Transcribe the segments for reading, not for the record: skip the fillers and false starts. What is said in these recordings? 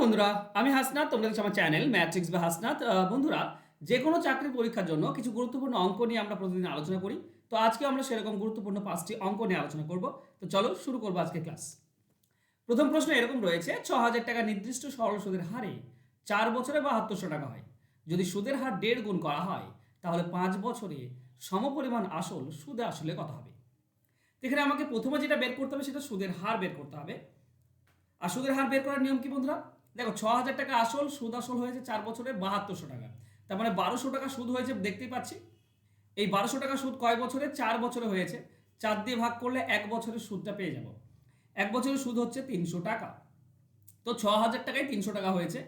বন্ধুরা, আমি হাসনাত। তোমরা দেখছো আমার চ্যানেল ম্যাট্রিক্স বা হাসনাত। বন্ধুরা, যে কোনো চাকরির পরীক্ষার জন্য কিছু গুরুত্বপূর্ণ অঙ্ক নিয়ে আমরা প্রতিদিন আলোচনা করি। তো আজকে আমরা সেরকম গুরুত্বপূর্ণ 5টি অঙ্ক নিয়ে আলোচনা করব। তো চলো শুরু করবো আজকে ক্লাস। প্রথম প্রশ্ন এরকম রয়েছে, 6,000 টাকা নির্দিষ্ট সরল সুদের হারে 4 বছরে 7200 টাকা হয়। যদি সুদের হার 1.5 গুণ করা হয়, তাহলে 5 বছরে সমপরিমাণ আসল সুদে আসলে কত হবে? তো এখানে আমাকে প্রথমে যেটা বের করতে হবে সেটা সুদের হার বের করতে হবে। আর সুদের হার বের করার নিয়ম কি বন্ধুরা? দেখো, 6,000 টাকা আসল, সুদ আসল হয়েছে 4 বছরে 7200 টাকা, তার মানে 1200 টাকা সুদ হয়েছে, দেখতেই পাচ্ছি। এই 1200 টাকা সুদ কয় বছরে? 4 বছরে হয়েছে। 4 দিয়ে ভাগ করলে 1 বছরের সুদটা পেয়ে যাব। 1 বছরের সুদ হচ্ছে 300 টাকা। তো 6,000 টাকায় 300 টাকা হয়েছে।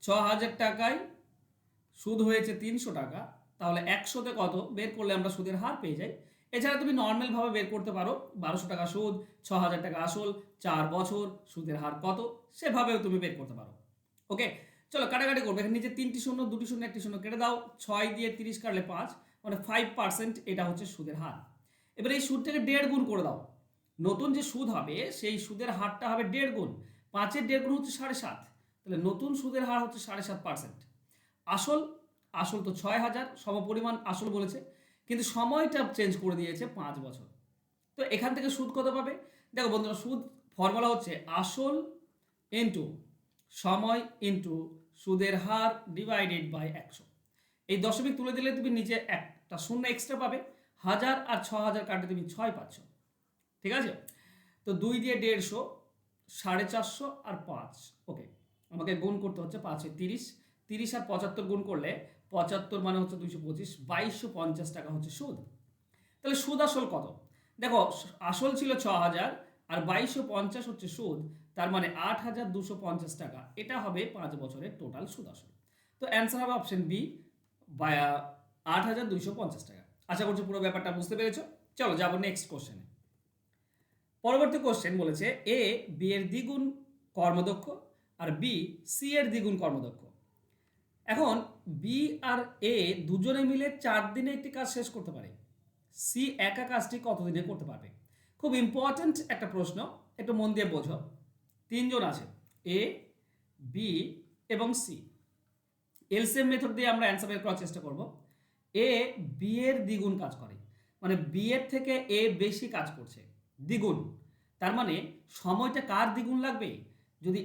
6,000 টাকায় সুদ হয়েছে 300 টাকা, তাহলে 100তে কত বের করলে আমরা সুদের হার পেয়ে যাই। এছাড়া তুমি নর্মালভাবে বের করতে পারো, 1200 টাকা সুদ, 6,000 টাকা আসল, 4 বছর, সুদের হার কত, সেভাবেও তুমি বের করতে পারো। ওকে, চলো কাটাকাটি করবো। এখানে নিচে 3টি শূন্য, 2টি শূন্য, 1টি শূন্য কেটে দাও। 6 দিয়ে 30 কাটলে 5, মানে 5%। এটা হচ্ছে সুদের হার। এবার এই সুদটাকে 1.5 গুণ করে দাও। নতুন যে সুদ হবে সেই সুদের হারটা হবে 1.5 গুণ। 5-এর 1.5 গুণ হচ্ছে 7.5, তাহলে নতুন সুদের হার হচ্ছে 7.5%। আসল, আসল তো 6,000, সমপরিমাণ আসল বলেছে, কিন্তু সময়টা চেঞ্জ করে দিয়েছে 5 বছর। তো এখান থেকে সুদ কত পাবে? দেখো বন্ধুরা, সুদ ফর্মুলা হচ্ছে আসল ইন্টু সময় ইন্টু সুদের হার ডিভাইডেড বাই 100। এই দশমিক তুলে দিলে তুমি নিচে একটা শূন্য এক্সট্রা পাবে। 1000 আর 6,000 কাটলে তুমি 6 পাচ্ছ। ঠিক আছে, তো 2 দিয়ে 150, 450 আর 5। ওকে, আমাকে গুণ করতে হচ্ছে। 5-এ 30, 30 আর 75 গুণ করলে 75 মানে হচ্ছে 225, 2250 টাকা হচ্ছে সুদ। তাহলে সুদ আসল কত? দেখো, আসল ছিল 6,000 আর 2250 হচ্ছে সুদ, তার মানে 8,250 টাকা। এটা হবে 5 বছরের টোটাল সুদ আসল। তো অ্যান্সার হবে অপশন বি, 8,250 টাকা। আশা করছি পুরো ব্যাপারটা বুঝতে পেরেছো। চলো যাবো নেক্সট কোশ্চেনে। পরবর্তী কোশ্চেন বলেছে, এ বি এর দ্বিগুণ কর্মদক্ষ আর বি সি এর দ্বিগুণ কর্মদক্ষ। এখন বি আর এ দুজনে মিলে 4 দিনে একটি কাজ শেষ করতে পারে। সি একা কাজটি কত দিনে করতে পারবে? খুব ইম্পর্ট্যান্ট একটা প্রশ্ন, একটু মন দিয়ে বোঝো। 3জন আছে, এ, বি এবং সি। এলসিএম মেথড দিয়ে আমরা অ্যান্সার বের করার চেষ্টা করব। এ বি এর দ্বিগুণ কাজ করে, মানে বি এর থেকে এ বেশি কাজ করছে, দ্বিগুণ। তার মানে সময়টা কার দ্বিগুণ লাগবে? যদি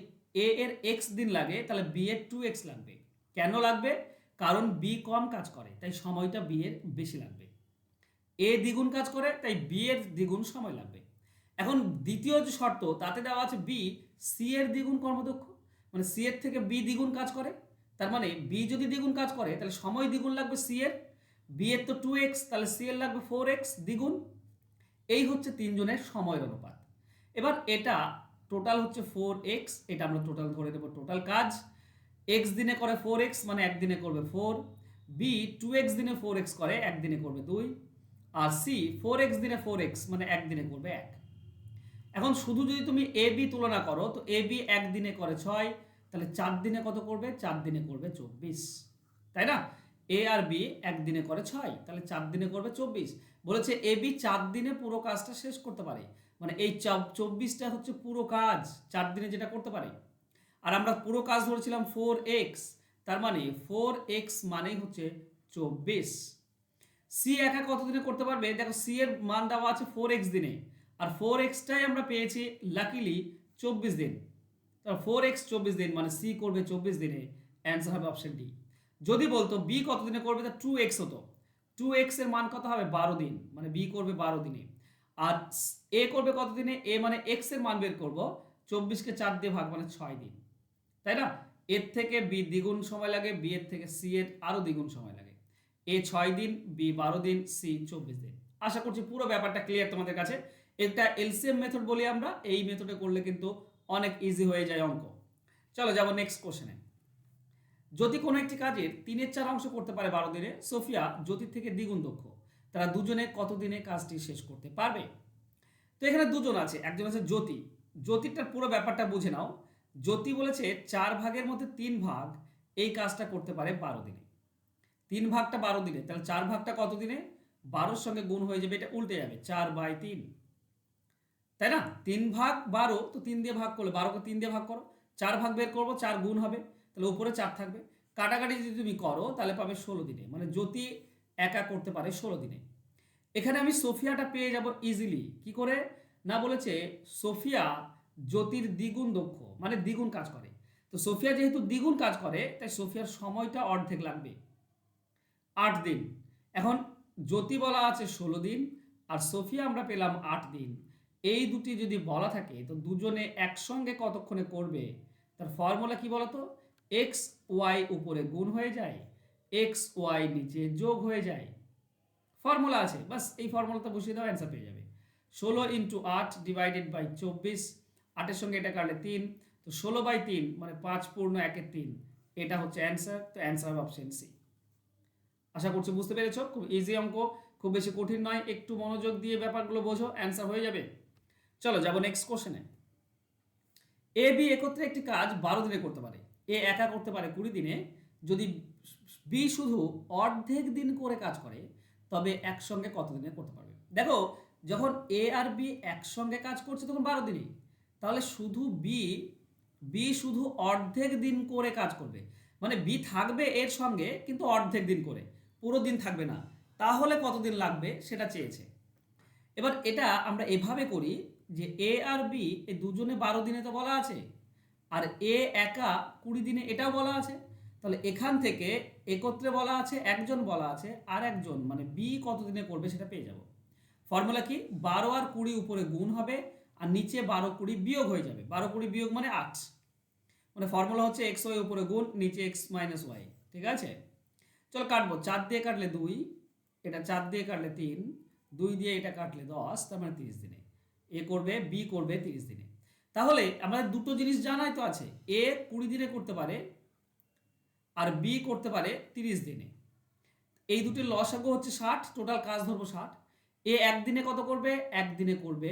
এ এর এক্স দিন লাগে, তাহলে বি এর 2x লাগবে। কেন লাগবে? কারণ বি কম কাজ করে, তাই সময়টা বি এর বেশি লাগবে। এ দ্বিগুণ কাজ করে, তাই বি এর দ্বিগুণ সময় লাগবে। এখন দ্বিতীয় যে শর্ত, তাতে দেওয়া আছে বি সি এর দ্বিগুণ কর্মদক্ষ, মানে সি এর থেকে বি দ্বিগুণ কাজ করে। তার মানে বি যদি দ্বিগুণ কাজ করে, তাহলে সময় দ্বিগুণ লাগবে সি এর। বি এর তো 2x, তাহলে সি এর লাগবে 4x দ্বিগুণ। এই হচ্ছে 3জনের সময়ের অনুপাত। এবার এটা টোটাল হচ্ছে 4x, এটা আমরা টোটাল ধরে দেবো টোটাল কাজ। এক্স দিনে করে 4x, মানে একদিনে করবে 4। বি 2x দিনে 4x করে, একদিনে করবে 2। আর সি 4x দিনে 4x, মানে একদিনে করবে 1। এখন শুধু যদি তুমি এ বি তুলনা করো, তো এ বি একদিনে করে 6, তাহলে 4 দিনে কত করবে? 4 দিনে করবে 24, তাই না? এ আর বি একদিনে করে 6, তাহলে 4 দিনে করবে 24। বলেছে এ বি 4 দিনে পুরো কাজটা শেষ করতে পারে, মানে এই 24টা হচ্ছে পুরো কাজ 4 দিনে যেটা করতে পারে। আর আমরা পুরো কাজ ধরেছিলাম 4x, তার মানে 4x মানেই হচ্ছে 24। সি একা কত দিনে করতে পারবে? দেখো, সি এর মান দেওয়া আছে 4x দিনে, আর 4xটাই আমরা পেয়েছি লাকিলি 24 দিন। তাহলে 4x 24 দিন, মানে সি করবে 24 দিনে। অ্যান্সার হবে অপশন ডি। যদি বলতো বি কত দিনে করবে, তা 2x হতো। 2x এর মান কত হবে? 12 দিন, মানে বি করবে 12 দিনে। আর এ করবে কত দিনে? এ মানে x এর মান বের করবো, 24কে 4 দিয়ে ভাগ, মানে 6 দিন, তাই না? এর থেকে বি দ্বিগুণ সময় লাগে, বি এর থেকে সি এর আরো দ্বিগুণ সময় লাগে। এ 6 দিন, বি 12 দিন, সি 24 দিন। আশা করছি পুরো ব্যাপারটা ক্লিয়ার তোমাদের কাছে। এটা এলসিএম মেথড বলি আমরা, এই মেথডে করলে কিন্তু অনেক ইজি হয়ে যায় অঙ্ক। চলো যাবো নেক্সট কোশ্চেনে। যদি কোনো একটি কাজের 3/4 অংশ করতে পারে 12 দিনে, সোফিয়া জ্যোতির থেকে দ্বিগুণ দক্ষ, তারা দুজনে কত দিনে কাজটি শেষ করতে পারবে? তো এখানে দুজন আছে, একজন আছে জ্যোতি। জ্যোতিরটার পুরো ব্যাপারটা বুঝে নাও। জ্যোতি বলেছে 4 ভাগের মধ্যে 3 ভাগ এই কাজটা করতে পারে 12 দিনে। 3 ভাগটা 12 দিনে, তাহলে 4 ভাগটা কত দিনে? 12-র সঙ্গে গুণ হয়ে যাবে, এটা উল্টে যাবে, 4/3, তাই না? 3 ভাগ 12, তো 3 দিয়ে ভাগ করলে, 12কে 3 দিয়ে ভাগ করো, 4 ভাগ বের করবো, 4 গুণ হবে, তাহলে উপরে 4 থাকবে। কাটাকাটি যদি তুমি করো তাহলে পাবে 16 দিনে, মানে জ্যোতি একা করতে পারে 16 দিনে। এখানে আমি সোফিয়াটা পেয়ে যাব ইজিলি। কি করে না, বলেছে সোফিয়া জ্যোতির দ্বিগুণ দক্ষ, মানে দ্বিগুণ কাজ করে। তো সোফিয়া যেহেতু দ্বিগুণ কাজ করে তাই সোফিয়ার সময়টা অর্ধেক লাগবে, 8 দিন। এখন জ্যোতি বলা আছে 16 দিন, আর সোফিয়া আমরা পেলাম 8 দিন। এই দুটি যদি বলা থাকে তো দুজনে একসঙ্গে কতক্ষণে করবে, তার ফর্মুলা কি বলতো? এক্স ওয়াই উপরে গুণ হয়ে যায়, এক্স ওয়াই নিচে যোগ হয়ে যায়। ফর্মুলা আছে, বাস এই ফর্মুলাটা বসিয়ে দাও, অ্যান্সার পেয়ে যাবে। 16 ইন্টু 8 ডিভাইডেড বাই 24, 8-এর সঙ্গে এটা কাটলে 3, তো 16/3 মানে 5 পূর্ণ 1-এর 3, এটা হচ্ছে অ্যান্সার। তো অ্যান্সার হবে অপশন সি। আশা করছি বুঝতে পেরেছো, খুব ইজি অঙ্ক, খুব বেশি কঠিন নয়, একটু মনোযোগ দিয়ে ব্যাপারগুলো বোঝো, অ্যান্সার হয়ে যাবে। চলো যাবো নেক্সট কোশ্চেনে। এ বি একত্রে একটি কাজ 12 দিনে করতে পারে, এ একা করতে পারে 20 দিনে। যদি বি শুধু অর্ধেক দিন করে কাজ করে তবে একসঙ্গে কত দিনে করতে পারবে? দেখো, যখন এ আর বি একসঙ্গে কাজ করছে তখন 12 দিনে, তাহলে শুধু বি শুধু অর্ধেক দিন করে কাজ করবে, মানে বি থাকবে এর সঙ্গে কিন্তু অর্ধেক দিন করে, পুরো দিন থাকবে না। তাহলে কতদিন লাগবে সেটা চেয়েছে। এবার এটা আমরা এভাবে করি যে এ আর বি এই দুজনে 12 দিনে তো বলা আছে, আর এ একা 20 দিনে এটাও বলা আছে। তাহলে এখান থেকে একত্রে বলা আছে, একজন বলা আছে, আর একজন মানে বি কত দিনে করবে সেটা পেয়ে যাব। ফর্মুলা কি? 12 আর 20 উপরে গুণ হবে, আর নিচে 12-20 বিয়োগ হয়ে যাবে। 12-20 বিয়োগ মানে 8, মানে ফর্মুলা হচ্ছে এক্স ওয়াই উপরে গুণ, নিচে এক্স মাইনাস ওয়াই। ঠিক আছে, চলো কাটবো। 4 দিয়ে কাটলে 2, এটা 4 দিয়ে কাটলে 3, 2 দিয়ে এটা কাটলে 10, তার মানে 30 দিনে। এ করবে, বি করবে 30 দিনে। তাহলে আমাদের দুটো জিনিস জানাই তো আছে, এ 20 দিনে করতে পারে আর বি করতে পারে 30 দিনে। এই দুটির লসাগু হচ্ছে 60, টোটাল কাজ ধরবো 60। এ একদিনে কত করবে? একদিনে করবে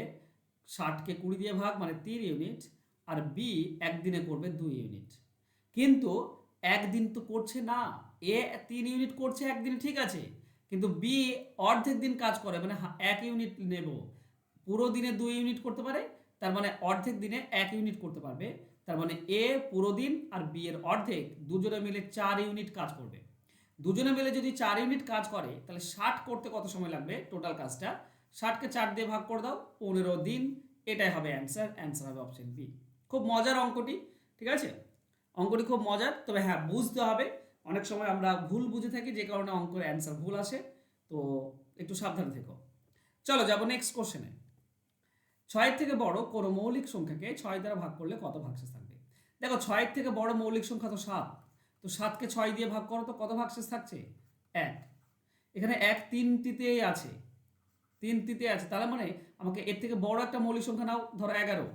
60কে 20 দিয়ে ভাগ মানে 3 ইউনিট, আর বি একদিনে করবে 2 ইউনিট। কিন্তু একদিন তো করছে না, এ 3 ইউনিট করছে একদিনে, ঠিক আছে, কিন্তু বি অর্ধেক দিন কাজ করে, মানে 1 ইউনিট নেব, পুরো দিনে 2 ইউনিট করতে পারে, তার মানে অর্ধেক দিনে 1 ইউনিট করতে পারবে। তার মানে এ পুরো দিন আর বি এর অর্ধেক, দুজনে মিলে 4 ইউনিট কাজ করবে। দুজনে মিলে যদি 4 ইউনিট কাজ করে তাহলে 60 করতে কত সময় লাগবে টোটাল কাজটা? 60কে 4 দিয়ে ভাগ করে দাও, 15 দিন। এটাই হবে অ্যান্সার, অ্যান্সার হবে অপশন বি। খুব মজার অঙ্কটি, ঠিক আছে, অঙ্কটি খুব মজার, তবে হ্যাঁ বুঝতে হবে। অনেক সময় আমরা ভুল বুঝে থাকি, যে কারণে অঙ্কের অ্যান্সার ভুল আসে, তো একটু সাবধানে থেকো। চলো যাবো নেক্সট কোশ্চেনে। 6 থেকে বড় কোনো মৌলিক সংখ্যাকে 6 দ্বারা ভাগ করলে কত ভাগশেষ থাকবে? দেখো, 6 থেকে বড় মৌলিক সংখ্যা তো 7, তো 7কে 6 দিয়ে ভাগ করো তো কত ভাগশেষ থাকছে? 1। এখানে 1 3টিতেই আছে, 3টিতে আছে, তাহলে মানে আমাকে এর থেকে বড় একটা মৌলিক সংখ্যা নাও, ধরো 11।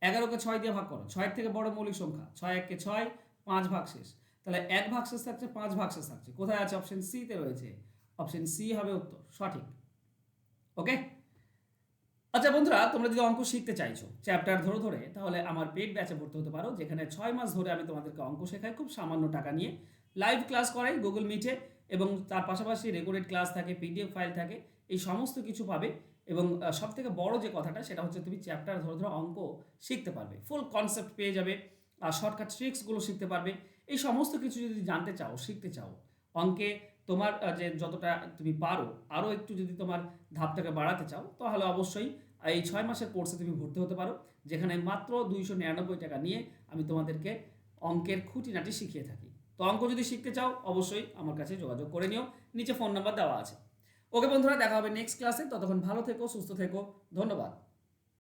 11কে 6 দিয়ে ভাগ করো, 6 থেকে বড় মৌলিক সংখ্যা, 6 1 কে 6, 5 ভাগশেষ, তাহলে 1 ভাগশেষ থাকছে, 5 ভাগশেষ থাকছে, কোথায় আছে? অপশন সি তে রয়েছে, অপশন সি হবে উত্তর সঠিক। ওকে, আচ্ছা বন্ধুরা, তোমরা যদি অঙ্ক শিখতে চাইছো চ্যাপ্টার ধরে ধরে, তাহলে আমার পেড ব্যাচে ভর্তি হতে পারো, যেখানে 6 মাস ধরে আমি তোমাদেরকে অঙ্ক শেখাই খুব সামান্য টাকা নিয়ে। লাইভ ক্লাস করাই গুগল মিটে, এবং তার পাশাপাশি রেকর্ডেড ক্লাস থাকে, পিডিএফ ফাইল থাকে, এই সমস্ত কিছু পাবে। এবং সব থেকে বড় যে কথাটা সেটা হচ্ছে তুমি চ্যাপ্টার ধরে ধরে অঙ্ক শিখতে পারবে, ফুল কনসেপ্ট পেয়ে যাবে, আর শর্টকাট ট্রিক্সগুলো শিখতে পারবে। এই সমস্ত কিছু যদি জানতে চাও, শিখতে চাও, অঙ্কে তোমার যে যতটা তুমি পারো আরও একটু যদি তোমার ধাপটাকে বাড়াতে চাও, তাহলে অবশ্যই এই 6 মাসের কোর্সে তুমি ভর্তি হতে পারো, যেখানে মাত্র 299 টাকা নিয়ে আমি তোমাদেরকে অঙ্কের খুঁটিনাটি শিখিয়ে থাকি। তো অঙ্ক যদি শিখতে চাও অবশ্যই আমার কাছে যোগাযোগ করে নিও, নিচে ফোন নাম্বার দেওয়া আছে। ওকে বন্ধুরা, দেখা হবে নেক্সট ক্লাসে, ততক্ষণ ভালো থেকো, সুস্থ থেকো, ধন্যবাদ।